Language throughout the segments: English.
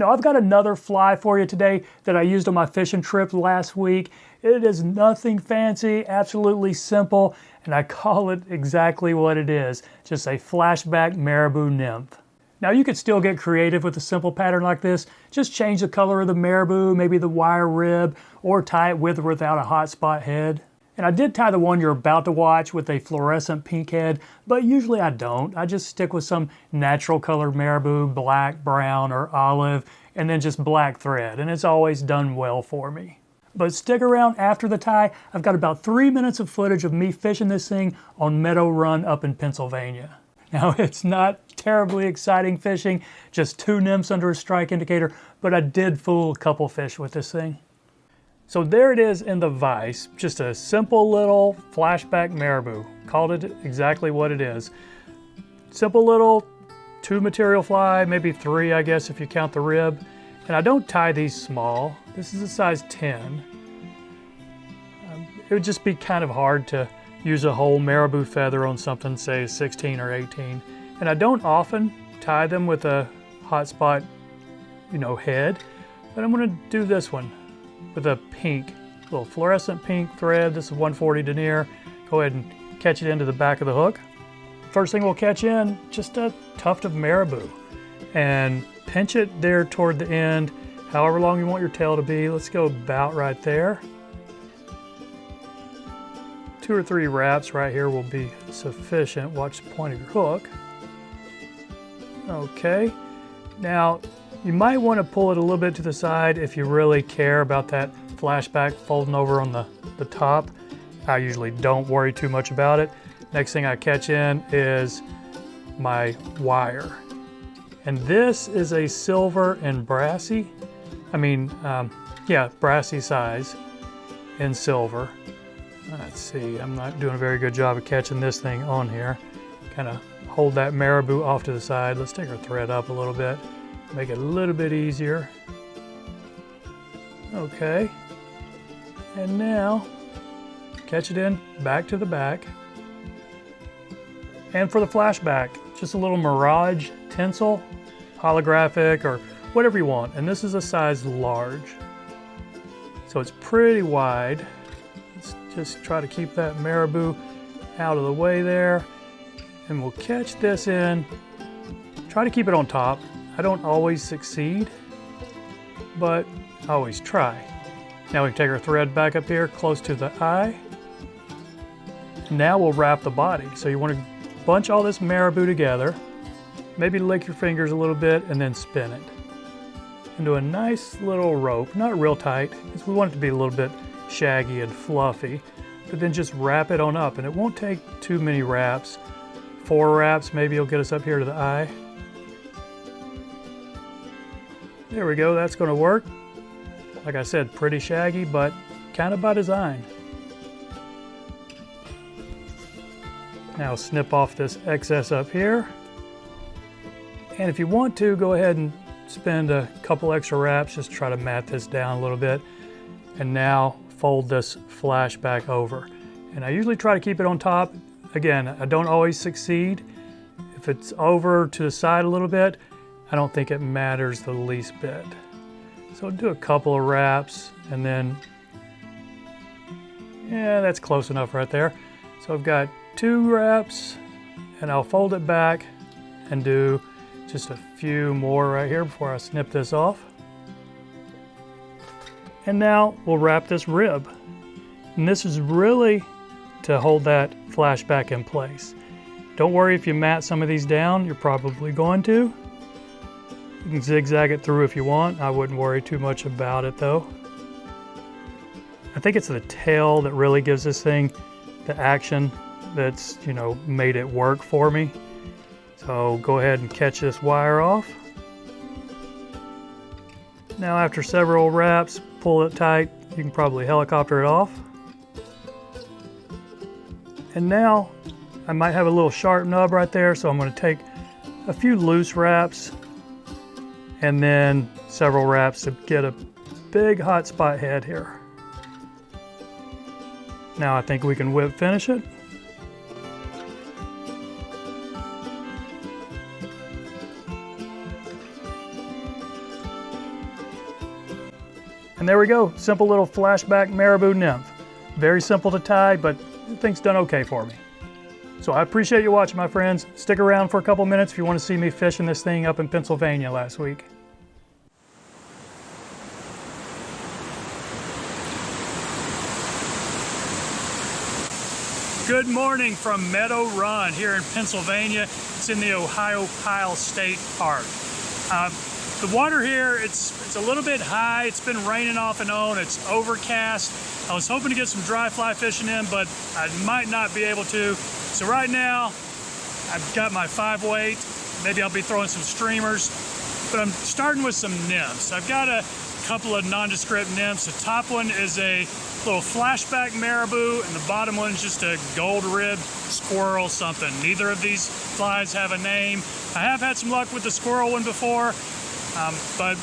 Now I've got another fly for you today that I used on my fishing trip last week. It is nothing fancy, absolutely simple, and I call it exactly what it is, just a Flashback Marabou nymph. Now you could still get creative with a simple pattern like this. Just change the color of the marabou, maybe the wire rib, or tie it with or without a hotspot head. And I did tie the one you're about to watch with a fluorescent pink head, but usually I don't. I just stick with some natural colored marabou, black, brown, or olive, and then just black thread, and it's always done well for me. But stick around after the tie. I've got about 3 minutes of footage of me fishing this thing on Meadow Run up in Pennsylvania. Now it's not terribly exciting fishing, just 2 nymphs under a strike indicator, but I did fool a couple fish with this thing. So there it is in the vise, just a simple little Flashback Marabou. Called it exactly what it is. Simple little 2 material fly, maybe 3 I guess if you count the rib. And I don't tie these small. This is a size 10. It would just be kind of hard to use a whole marabou feather on something, say 16 or 18. And I don't often tie them with a hotspot, head, but I'm gonna do this one with a pink, little fluorescent pink thread. This is 140 denier. Go ahead and catch it into the back of the hook. First thing we'll catch in, just a tuft of marabou. And pinch it there toward the end, however long you want your tail to be. Let's go about right there. 2 or 3 wraps right here will be sufficient. Watch the point of your hook. Okay, now you might want to pull it a little bit to the side if you really care about that flashback folding over on the top. I usually don't worry too much about it. Next thing I catch in is my wire. And this is a silver and brassy. Brassy size in silver. Let's see, I'm not doing a very good job of catching this thing on here. Kind of hold that marabou off to the side. Let's take our thread up a little bit. Make it a little bit easier. Okay. And now, catch it in, back to the back. And for the flashback, just a little Mirage tinsel, holographic, or whatever you want. And this is a size large. So it's pretty wide. Let's just try to keep that marabou out of the way there. And we'll catch this in. Try to keep it on top. I don't always succeed, but I always try. Now we can take our thread back up here close to the eye. Now we'll wrap the body. So you want to bunch all this marabou together, maybe lick your fingers a little bit and then spin it into a nice little rope, not real tight, because we want it to be a little bit shaggy and fluffy, but then just wrap it on up, and it won't take too many wraps. 4 wraps maybe will get us up here to the eye. There we go, that's going to work. Like I said, pretty shaggy, but kind of by design. Now snip off this excess up here. And if you want to, go ahead and spend a couple extra wraps, just try to mat this down a little bit. And now fold this flashback over. And I usually try to keep it on top. Again, I don't always succeed. If it's over to the side a little bit, I don't think it matters the least bit. So do a couple of wraps and then, yeah, that's close enough right there. So I've got 2 wraps and I'll fold it back and do just a few more right here before I snip this off. And now we'll wrap this rib. And this is really to hold that flashback in place. Don't worry if you mat some of these down, you're probably going to. You can zigzag it through if you want. I wouldn't worry too much about it though. I think it's the tail that really gives this thing the action that's, made it work for me. So go ahead and catch this wire off. Now after several wraps, pull it tight. You can probably helicopter it off. And now I might have a little sharp nub right there, so I'm going to take a few loose wraps and then several wraps to get a big hot spot head here. Now I think we can whip finish it. And there we go, simple little flashback Marabou nymph. Very simple to tie, but I think's done okay for me. So I appreciate you watching, my friends. Stick around for a couple minutes if you want to see me fishing this thing up in Pennsylvania last week. Good morning from Meadow Run here in Pennsylvania. It's in the Ohio State Park. The water here, it's a little bit high. It's been raining off and on. It's overcast. I was hoping to get some dry fly fishing in, but I might not be able to. So right now, I've got my 5-weight. Maybe I'll be throwing some streamers, but I'm starting with some nymphs. I've got a couple of nondescript nymphs. The top one is a little flashback Marabou, and the bottom one's just a gold ribbed squirrel something. Neither of these flies have a name. I have had some luck with the squirrel one before, but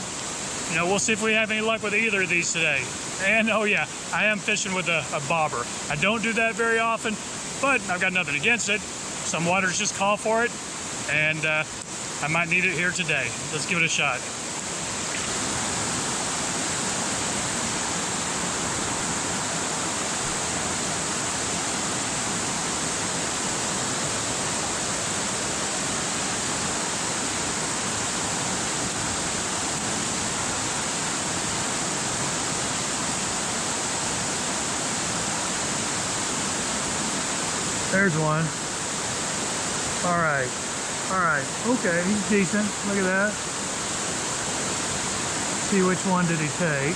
you know, we'll see if we have any luck with either of these today. And oh yeah, I am fishing with a bobber. I don't do that very often, but I've got nothing against it. Some waters just call for it, and I might need it here today. Let's give it a shot. There's one. All right, okay, he's decent. Look at that. See which one did he take.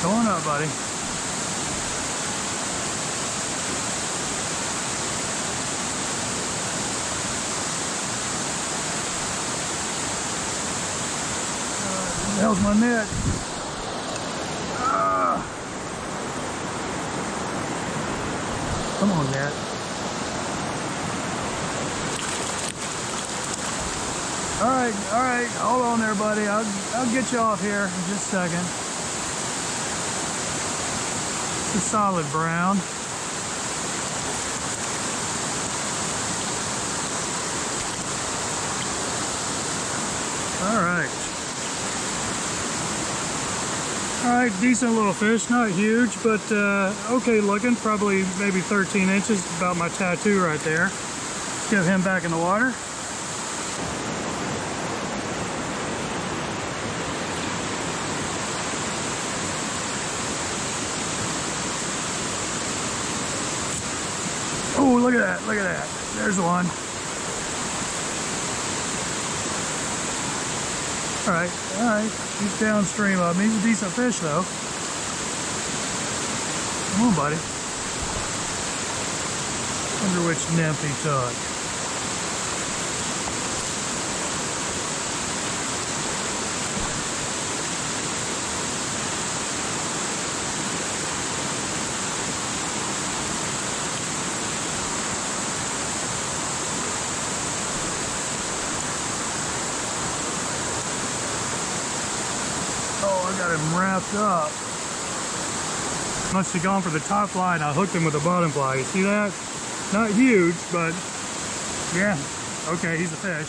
Come on up, buddy. Hell's my net. Come on, net. All right, hold on there, buddy. I'll get you off here in just a second. It's a solid brown. All right, decent little fish, not huge, but okay looking, probably maybe 13 inches, about my tattoo right there. Get him back in the water. Oh, look at that, look at that. There's one. All right, he's downstream of me. He's a decent fish though. Come on, buddy. Wonder which nymph he took. Got him wrapped up. Must have gone for the top fly and I hooked him with the bottom fly. You see that? Not huge, but yeah. Okay, he's a fish.